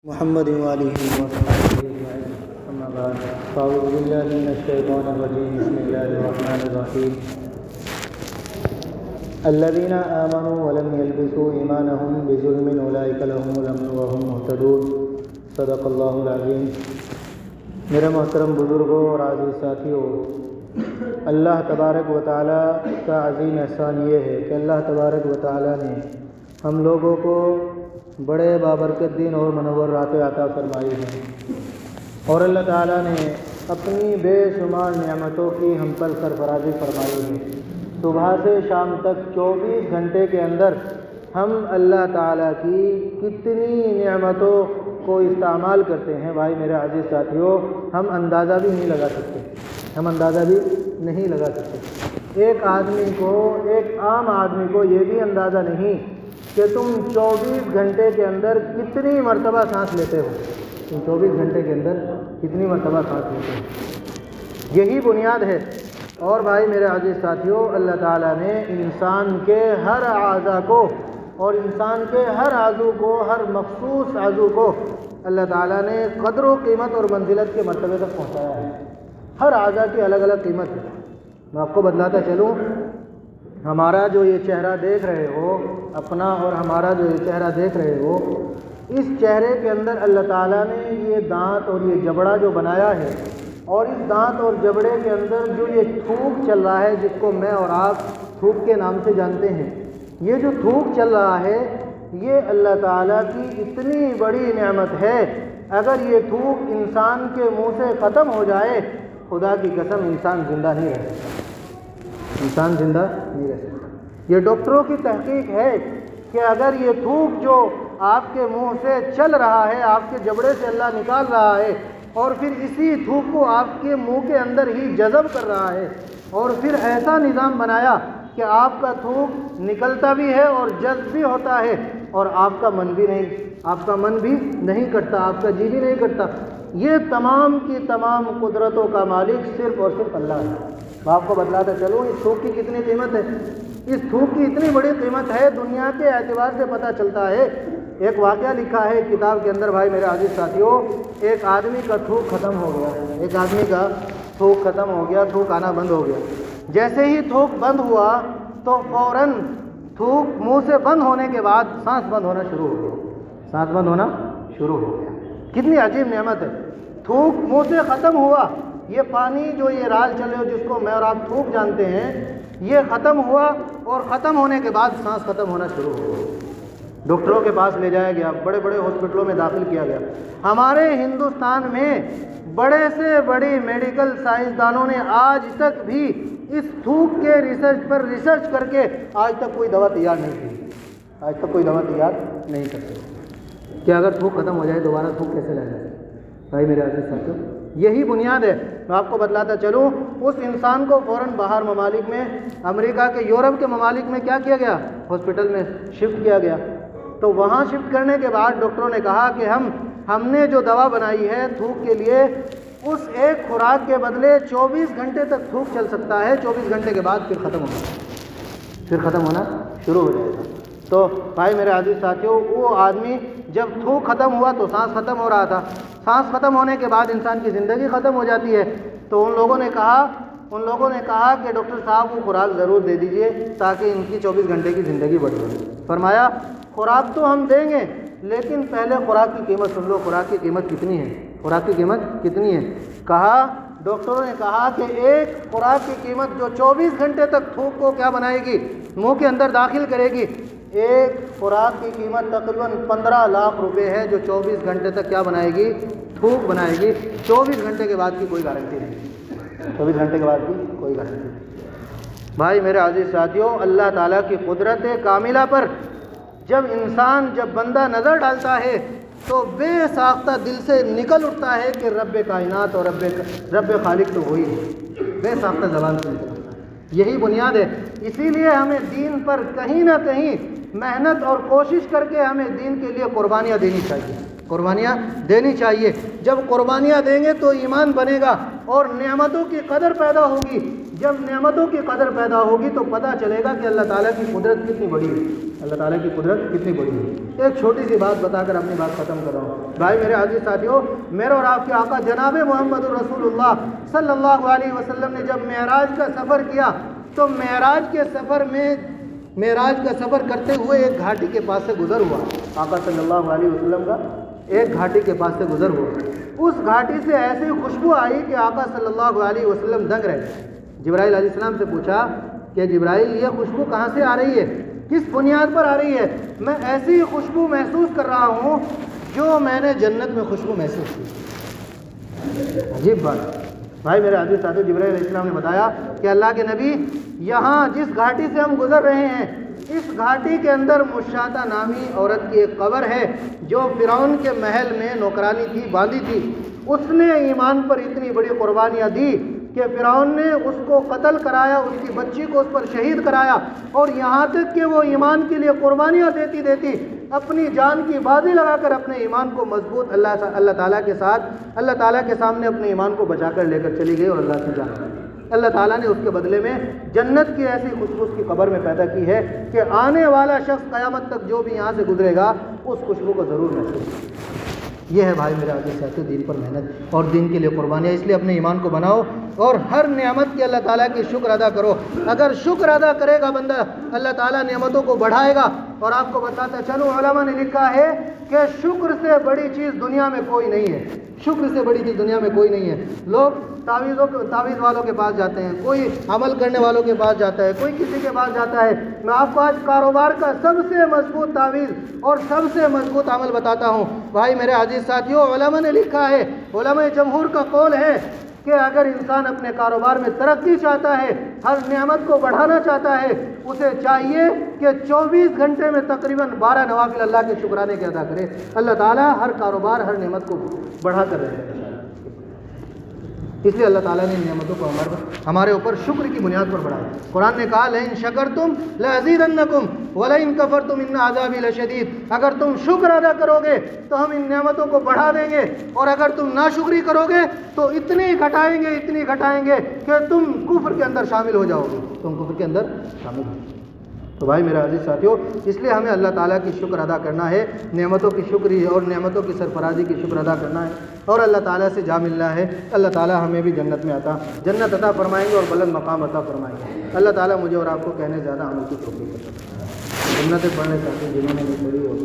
محمد وآلہ وصحبہ اجمعین اما بعد فاعوذ باللہ من الشیطان الرجیم بسم اللہ الرحمن الرحیم الذین آمنوا ولم يلبسوا ایمانهم بظلم اولئک لهم الامن وهم مهتدون صدق اللہ العظیم۔ میرے محترم بزرگوں اور عزیز ساتھیوں، اللہ تبارک و تعالیٰ کا عظیم احسان یہ ہے کہ اللہ تبارک و تعالیٰ نے ہم لوگوں کو بڑے بابرکت دین اور منور راتیں عطا فرمائی ہیں، اور اللہ تعالیٰ نے اپنی بے شمار نعمتوں کی ہم پر سرفرازی فرمائی ہے۔ صبح سے شام تک 24 گھنٹے کے اندر ہم اللہ تعالیٰ کی کتنی نعمتوں کو استعمال کرتے ہیں، بھائی میرے عزیز ساتھیوں، ہم اندازہ بھی نہیں لگا سکتے۔ ایک عام آدمی کو یہ بھی اندازہ نہیں کہ تم 24 گھنٹے کے اندر کتنی مرتبہ سانس لیتے ہو، یہی بنیاد ہے۔ اور بھائی میرے عزیز ساتھیوں، اللہ تعالیٰ نے انسان کے ہر اعضاء کو اور انسان کے ہر عضو کو، ہر مخصوص عضو کو اللہ تعالیٰ نے قدر و قیمت اور منزلت کے مرتبے تک پہنچایا ہے۔ ہر اعضاء کی الگ الگ قیمت ہے۔ میں آپ کو بتلاتا چلوں، ہمارا جو یہ چہرہ دیکھ رہے ہو، اپنا اور ہمارا جو یہ چہرہ دیکھ رہے ہو، اس چہرے کے اندر اللہ تعالیٰ نے یہ دانت اور یہ جبڑا جو بنایا ہے، اور اس دانت اور جبڑے کے اندر جو یہ تھوک چل رہا ہے، جس کو میں اور آپ تھوک کے نام سے جانتے ہیں، یہ جو تھوک چل رہا ہے، یہ اللہ تعالیٰ کی اتنی بڑی نعمت ہے۔ اگر یہ تھوک انسان کے منہ سے ختم ہو جائے، خدا کی قسم انسان زندہ نہیں رہ سکتا۔ یہ ڈاکٹروں کی تحقیق ہے کہ اگر یہ تھوک جو آپ کے منہ سے چل رہا ہے، آپ کے جبڑے سے اللہ نکال رہا ہے، اور پھر اسی تھوک کو آپ کے منہ کے اندر ہی جذب کر رہا ہے، اور پھر ایسا نظام بنایا کہ آپ کا تھوک نکلتا بھی ہے اور جذب بھی ہوتا ہے، اور آپ کا من بھی نہیں کٹتا، آپ کا جی بھی نہیں کٹتا۔ یہ تمام کی تمام قدرتوں کا مالک صرف اور صرف اللہ ہے۔ میں آپ کو بتلاتا چلوں، اس تھوک کی کتنی قیمت ہے۔ اس تھوک کی اتنی بڑی قیمت ہے، دنیا کے اعتبار سے پتہ چلتا ہے۔ ایک واقعہ لکھا ہے کتاب کے اندر، بھائی میرے عزیز ساتھیوں، ایک آدمی کا تھوک ختم ہو گیا، تھوک آنا بند ہو گیا۔ جیسے ہی تھوک بند ہوا تو فوراً تھوک منہ سے بند ہونے کے بعد سانس بند ہونا شروع ہو گیا۔ کتنی عجیب نعمت ہے۔ تھوک منہ سے ختم ہوا، یہ پانی جو یہ رال چلے ہو، جس کو میں اور آپ تھوک جانتے ہیں، یہ ختم ہوا، اور ختم ہونے کے بعد سانس ختم ہونا شروع ہو گیا۔ ڈاکٹروں کے پاس لے جایا گیا، بڑے بڑے ہاسپٹلوں میں داخل کیا گیا۔ ہمارے ہندوستان میں بڑے سے بڑی میڈیکل سائنسدانوں نے آج تک بھی اس تھوک کے ریسرچ کر کے آج تک کوئی دوا تیار نہیں کرتے کہ اگر تھوک ختم ہو جائے دوبارہ تھوک کیسے لایا جائے۔ بھائی میرے عزیز ساتھیوں، یہی بنیاد ہے۔ میں آپ کو بتلاتا چلوں، اس انسان کو فوراً باہر ممالک میں، امریکہ کے، یورپ کے ممالک میں کیا کیا گیا؟ ہاسپٹل میں شفٹ کیا گیا۔ تو وہاں شفٹ کرنے کے بعد ڈاکٹروں نے کہا کہ ہم نے جو دوا بنائی ہے تھوک کے لیے، اس ایک خوراک کے بدلے 24 گھنٹے تک تھوک چل سکتا ہے، 24 گھنٹے کے بعد پھر ختم ہونا شروع ہو جائے گا۔ تو بھائی میرے عزیز ساتھیوں، وہ آدمی جب تھوک ختم ہوا تو سانس ختم ہو رہا تھا۔ سانس ختم ہونے کے بعد انسان کی زندگی ختم ہو جاتی ہے۔ تو ان لوگوں نے کہا کہ ڈاکٹر صاحب وہ خوراک ضرور دے دیجئے تاکہ ان کی 24 گھنٹے کی زندگی بڑھ جائے۔ فرمایا خوراک تو ہم دیں گے، لیکن پہلے خوراک کی قیمت سن لو، خوراک کی قیمت کتنی ہے؟ ڈاکٹروں نے کہا کہ ایک خوراک کی قیمت جو 24 گھنٹے تک تھوک کو کیا بنائے گی، منہ کے اندر داخل کرے گی، ایک خوراک کی قیمت تقریباً 15 لاکھ روپے ہے، جو 24 گھنٹے تک کیا بنائے گی؟ تھوک بنائے گی۔ 24 گھنٹے کے بعد کی کوئی گارنٹی نہیں۔ بھائی میرے عزیز ساتھیوں، اللہ تعالیٰ کی قدرت کاملہ پر جب بندہ نظر ڈالتا ہے تو بے ساختہ دل سے نکل اٹھتا ہے کہ رب کائنات اور رب خالق تو وہی ہے، بے ساختہ زبان سے نکل اٹھتا ہے۔ یہی بنیاد ہے۔ اسی لیے ہمیں دین پر کہیں نہ کہیں محنت اور کوشش کر کے ہمیں دین کے لیے قربانیاں دینی چاہیے۔ جب قربانیاں دیں گے تو ایمان بنے گا اور نعمتوں کی قدر پیدا ہوگی۔ جب نعمتوں کی قدر پیدا ہوگی تو پتہ چلے گا کہ اللہ تعالیٰ کی قدرت کتنی بڑی ہے، اللہ تعالیٰ کی قدرت کتنی بڑی ہے۔ ایک چھوٹی سی بات بتا کر اپنی بات ختم کر رہا ہوں۔ بھائی میرے عزیز ساتھیوں، میرے اور آپ کے آقا جناب محمد الرسول اللہ صلی اللہ علیہ وسلم نے جب معراج کا سفر کیا تو معراج کا سفر کرتے ہوئے ایک گھاٹی کے پاس سے گزر ہوا۔ آقا صلی اللہ علیہ وسلم کا ایک گھاٹی کے پاس سے گزر ہوا۔ اس گھاٹی سے ایسی خوشبو آئی کہ آقا صلی اللہ علیہ وسلم دنگ رہے۔ جبرائیل علیہ السلام سے پوچھا کہ جبرائیل یہ خوشبو کہاں سے آ رہی ہے، کس بنیاد پر آ رہی ہے؟ میں ایسی خوشبو محسوس کر رہا ہوں جو میں نے جنت میں خوشبو محسوس کی۔ عجیب بات۔ بھائی میرے عزیز ساتھیو، جبرائیل علیہ السلام نے بتایا کہ اللہ کے نبی یہاں جس گھاٹی سے ہم گزر رہے ہیں اس گھاٹی کے اندر مشاطہ نامی عورت کی ایک قبر ہے جو فرعون کے محل میں نوکرانی تھی، باندھی تھی۔ اس نے ایمان پر اتنی بڑی قربانیاں دی کہ فرعون نے اس کو قتل کرایا، اس کی بچی کو اس پر شہید کرایا، اور یہاں تک کہ وہ ایمان کے لیے قربانیاں دیتی دیتی اپنی جان کی بازی لگا کر اپنے ایمان کو مضبوط اللہ تعالیٰ کے ساتھ اللہ تعالیٰ کے سامنے اپنے ایمان کو بچا کر لے کر چلی گئی اور اللہ سے جانا۔ اللہ تعالیٰ نے اس کے بدلے میں جنت کی ایسی خوشبو اس کی قبر میں پیدا کی ہے کہ آنے والا شخص قیامت تک جو بھی یہاں سے گزرے گا اس خوشبو کو ضرور محسوس کرے۔ یہ ہے بھائی میرے عزیز ساتھیو دین پر محنت اور دین کے لیے قربانیاں۔ اس لیے اپنے ایمان کو بناؤ اور ہر نعمت کی اللہ تعالیٰ کی شکر ادا کرو۔ اگر شکر ادا کرے گا بندہ اللہ تعالیٰ نعمتوں کو بڑھائے گا۔ اور آپ کو بتاتا چلو، علماء نے لکھا ہے کہ شکر سے بڑی چیز دنیا میں کوئی نہیں ہے، شکر سے بڑی چیز دنیا میں کوئی نہیں ہے۔ لوگ تعویذ والوں کے پاس جاتے ہیں، کوئی عمل کرنے والوں کے پاس جاتا ہے، کوئی کسی کے پاس جاتا ہے۔ میں آپ کو آج کاروبار کا سب سے مضبوط تعویذ اور سب سے مضبوط عمل بتاتا ہوں۔ بھائی میرے عزیز ساتھیوں، علماء نے لکھا ہے، علماء جمہور کا قول ہے کہ اگر انسان اپنے کاروبار میں ترقی چاہتا ہے، ہر نعمت کو بڑھانا چاہتا ہے، اسے چاہیے کہ 24 گھنٹے میں تقریباً 12 نوافل اللہ کے شکرانے کے ادا کرے۔ اللہ تعالیٰ ہر کاروبار ہر نعمت کو بڑھا کر رہے ہیں۔ اس لیے اللہ تعالیٰ نے ان نعمتوں کو ہمارے اوپر شکر کی بنیاد پر بڑھایا۔ قرآن نے کہا لئن شکرتم لازیدنکم ولئن کفرتم ان عذابی لشدید، اگر تم شکر ادا کرو گے تو ہم ان نعمتوں کو بڑھا دیں گے، اور اگر تم ناشکری کرو گے تو اتنی گھٹائیں گے کہ تم کفر کے اندر شامل ہو جاؤ گے، تم کفر کے اندر شامل ہو۔ تو بھائی میرا عزیز ساتھیوں، اس لیے ہمیں اللہ تعالیٰ کی شکر ادا کرنا ہے، نعمتوں کی شکری اور نعمتوں کی سرفرازی کی شکر ادا کرنا ہے، اور اللہ تعالیٰ سے جا ملنا ہے۔ اللہ تعالیٰ ہمیں بھی جنت عطا فرمائیں گے اور بلند مقام عطا فرمائیں گے۔ اللہ تعالیٰ مجھے اور آپ کو کہنے زیادہ عمل کی توفیق عطا فرمائے۔ جنت پڑھنے چاہتے ہیں جنہوں نے نہیں پڑھی اور